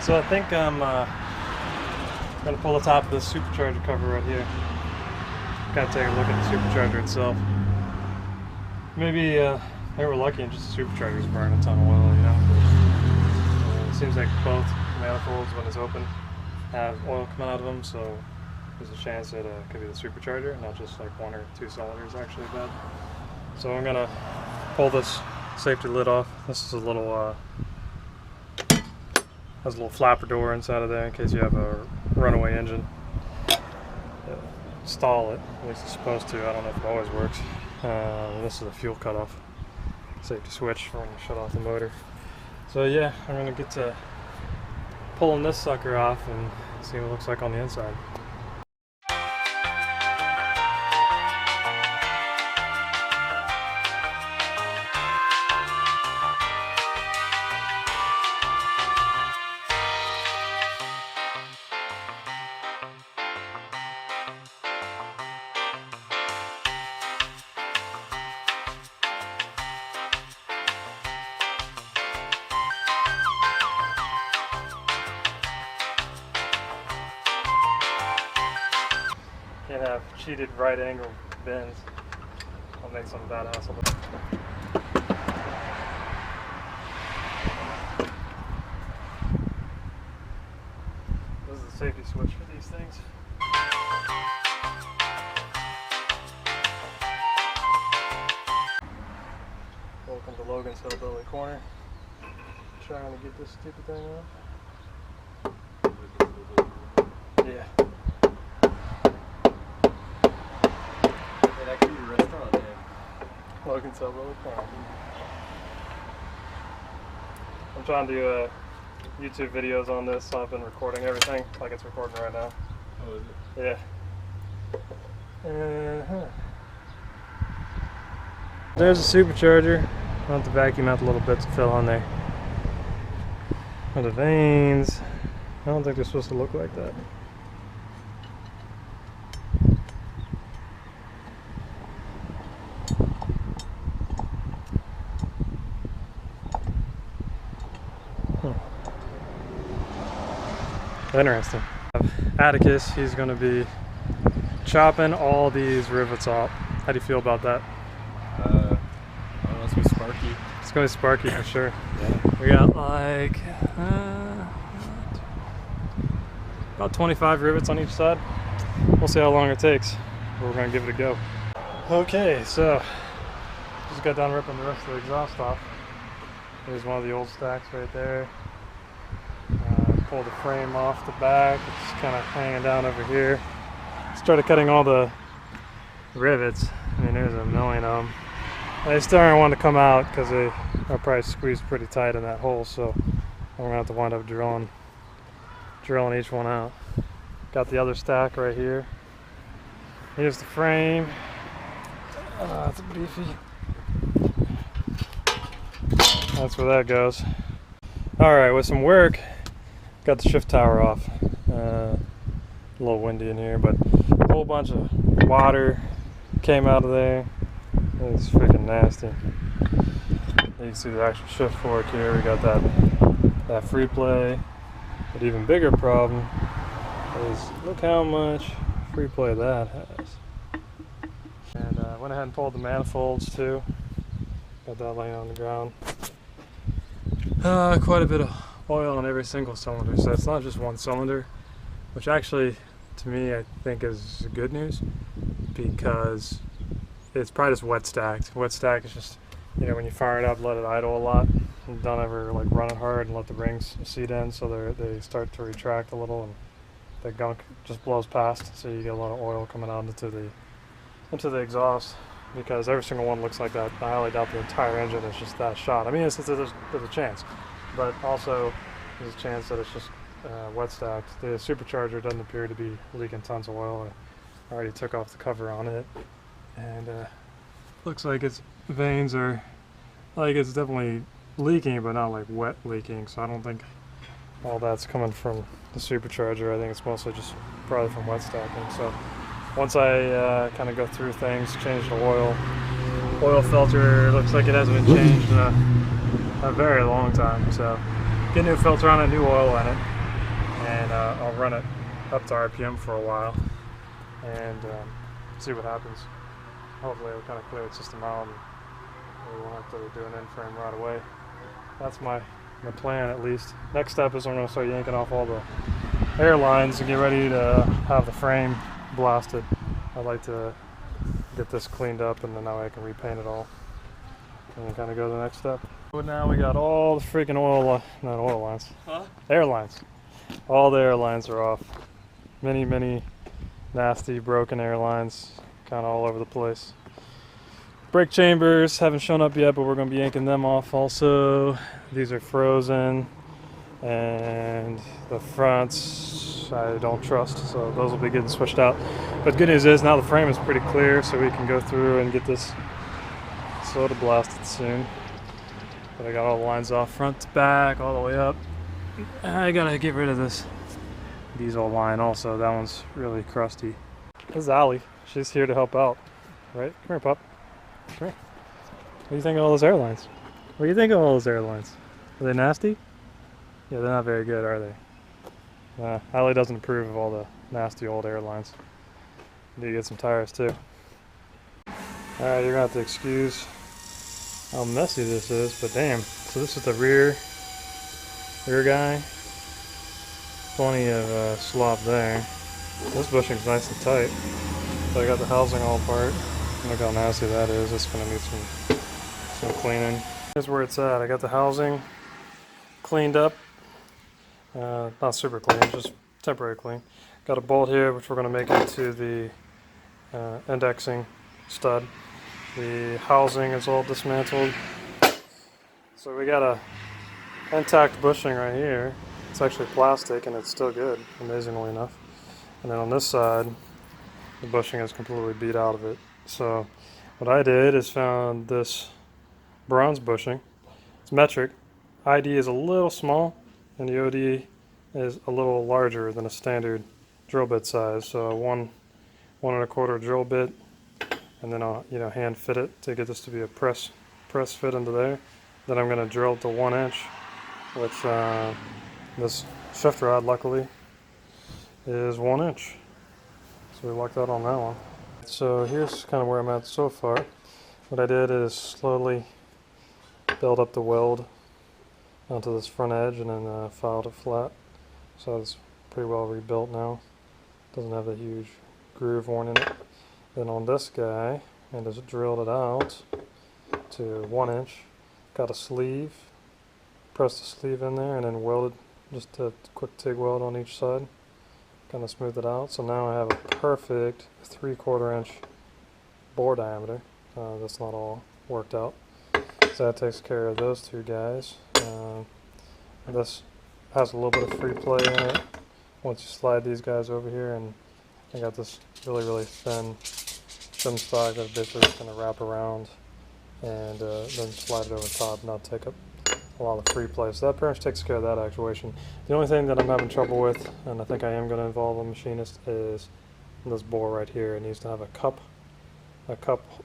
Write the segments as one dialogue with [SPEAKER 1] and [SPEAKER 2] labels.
[SPEAKER 1] So I think I'm going to pull the top of this supercharger cover right here. Gotta take a look at the supercharger itself. Maybe they were lucky and just the supercharger's burning a ton of oil, you know. It seems like both manifolds, when it's open, have oil coming out of them, so there's a chance that it could be the supercharger, not just like one or two cylinders actually bad. So I'm gonna pull this safety lid off. This is a little has a little flapper door inside of there in case you have a runaway engine. Stall it, at least it's supposed to. I don't know if it always works. This is a fuel cutoff safety switch for when you shut off the motor. So yeah, I'm gonna get to pulling this sucker off and see what it looks like on the inside. Can't have cheated right angle bends. I'll make some bad hassle. This is the safety switch for these things. Welcome to Logan's Hillbilly Corner. Trying to get this stupid thing off. Yeah.
[SPEAKER 2] That could be a restaurant name.
[SPEAKER 1] Logan's Hillbilly Corner. I'm trying to do YouTube videos on this, so I've been recording everything like it's recording right now.
[SPEAKER 2] Oh, is it?
[SPEAKER 1] Yeah. There's a supercharger. I'll have to vacuum out the little bits to fill on there. And the vanes, I don't think they're supposed to look like that. Interesting. Atticus, he's going to be chopping all these rivets off. How do you feel about that?
[SPEAKER 2] It's gonna be sparky.
[SPEAKER 1] It's going to be sparky for sure.
[SPEAKER 2] Yeah.
[SPEAKER 1] We got like about 25 rivets on each side. We'll see how long it takes. We're going to give it a go. Okay, so just got done ripping the rest of the exhaust off. There's one of the old stacks right there. Pulled the frame off the back. It's kind of hanging down over here. Started cutting all the rivets. I mean, there's a million of them. They still aren't wanting to come out because they are probably squeezed pretty tight in that hole. So we're gonna have to wind up drilling each one out. Got the other stack right here. Here's the frame. It's beefy. That's where that goes. All right, with some work. Got the shift tower off. A little windy in here, but a whole bunch of water came out of there. It's freaking nasty. You can see the actual shift fork here. We got that free play. But even bigger problem is look how much free play that has. And I went ahead and pulled the manifolds too. Got that laying on the ground. Quite a bit of oil on every single cylinder, so it's not just one cylinder, which actually to me I think is good news, because it's probably just wet stacked. Wet stack is just, you know, when you fire it up, let it idle a lot, and don't ever like run it hard and let the rings seat in, so they start to retract a little and the gunk just blows past, so you get a lot of oil coming out into the exhaust, because every single one looks like that. I highly doubt the entire engine is just that shot. I mean, there's a chance, but also there's a chance that it's just wet stacked. The supercharger doesn't appear to be leaking tons of oil. I already took off the cover on it, and looks like its vanes are, like, it's definitely leaking, but not like wet leaking, so I don't think all that's coming from the supercharger. I think it's mostly just probably from wet stacking. So once I kind of go through things, change the oil filter, looks like it hasn't been changed in a very long time, so get a new filter on it, new oil in it, and I'll run it up to RPM for a while and see what happens. Hopefully it'll kind of clear the system out and we won't have to do an in-frame right away. That's my plan, at least. Next step is I'm going to start yanking off all the air lines and get ready to have the frame blasted. I'd like to get this cleaned up and then that way I can repaint it all and then kind of go to the next step. But now we got all the freaking not oil lines, air lines. All the air lines are off. Many nasty broken air lines kind of all over the place. Brake chambers haven't shown up yet, but we're going to be yanking them off also. These are frozen, and the fronts I don't trust, so those will be getting switched out. But the good news is now the frame is pretty clear, so we can go through and get this soda blasted soon. But I got all the lines off front to back, all the way up. I gotta get rid of this diesel line also. That one's really crusty. This is Allie. She's here to help out, right? Come here, pup. Come here. What do you think of all those airlines? What do you think of all those airlines? Are they nasty? Yeah, they're not very good, are they? Allie doesn't approve of all the nasty old airlines. Need to get some tires too. Alright, you're gonna have to excuse how messy this is, but damn. So this is the rear guy. Plenty of slop there. This bushing's nice and tight. So I got the housing all apart. Look how nasty that is. It's gonna need some cleaning. Here's where it's at. I got the housing cleaned up. Not super clean, just temporary clean. Got a bolt here which we're gonna make into the indexing stud. The housing is all dismantled. So we got a intact bushing right here. It's actually plastic and it's still good, amazingly enough. And then on this side, the bushing is completely beat out of it. So what I did is found this bronze bushing. It's metric. ID is a little small and the OD is a little larger than a standard drill bit size. So one and a quarter drill bit, and then I'll hand fit it to get this to be a press fit into there. Then I'm going to drill it to 1 inch, which this shift rod luckily is 1 inch. So we lucked out on that one. So here's kind of where I'm at so far. What I did is slowly build up the weld onto this front edge and then filed it flat. So it's pretty well rebuilt now. Doesn't have a huge groove worn in it. Then on this guy, I just drilled it out to 1 inch. Got a sleeve, pressed the sleeve in there and then welded just a quick TIG weld on each side. Kind of smooth it out. So now I have a perfect 3/4 inch bore diameter. That's not all worked out. So that takes care of those two guys. This has a little bit of free play in it. Once you slide these guys over here, and I got this really thin stock that basically is going to wrap around and then slide it over top, not take up a lot of free play. So that pretty much takes care of that actuation. The only thing that I'm having trouble with, and I think I am going to involve a machinist, is this bore right here. It needs to have a cup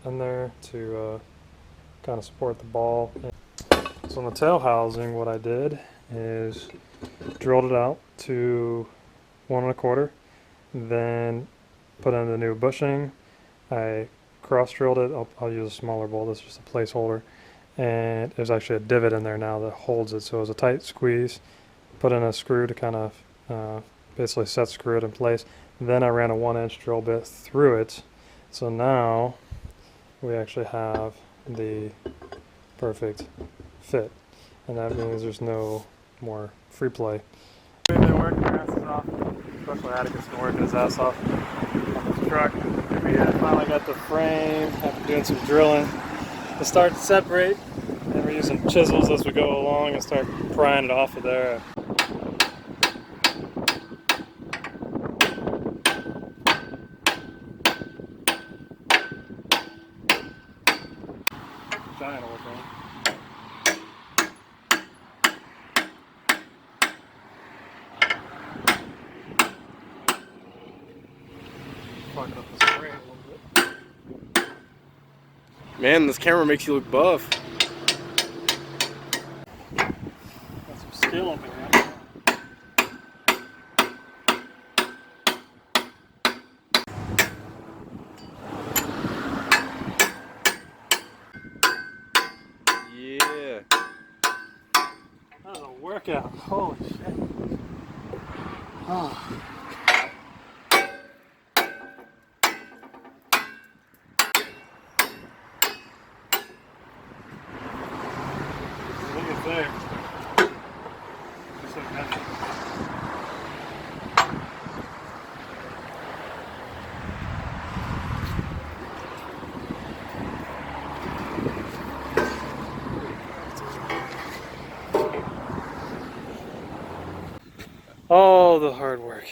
[SPEAKER 1] in there to kind of support the ball. So on the tail housing, what I did is drilled it out to 1 1/4, then put in the new bushing. I cross drilled it. I'll use a smaller bolt. This is just a placeholder. And there's actually a divot in there now that holds it, so it was a tight squeeze. Put in a screw to kind of basically set screw it in place. Then I ran a 1 inch drill bit through it. So now we actually have the perfect fit, and that means there's no more free play. We've been working our asses off, especially Atticus been working his ass off on this truck. We finally got the frame after doing some drilling to start to separate, and we're using chisels as we go along and start prying it off of there. Giant old thing. Fucking up the spring a little bit.
[SPEAKER 2] Man, this camera makes you look buff.
[SPEAKER 1] Got some skill up in here. workout. Holy shit. Oh. Look at there. Just so heavy. All the hard work.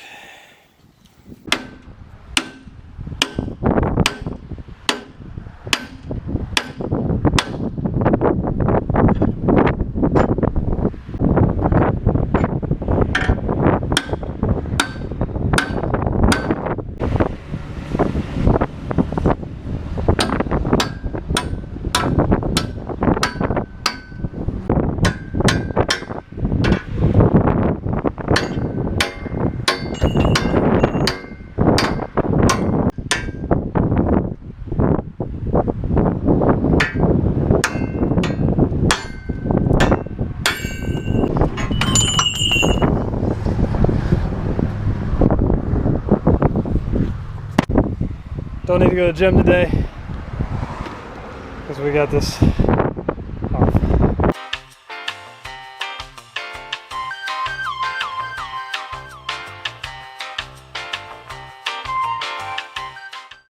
[SPEAKER 1] Don't need to go to the gym today because we got this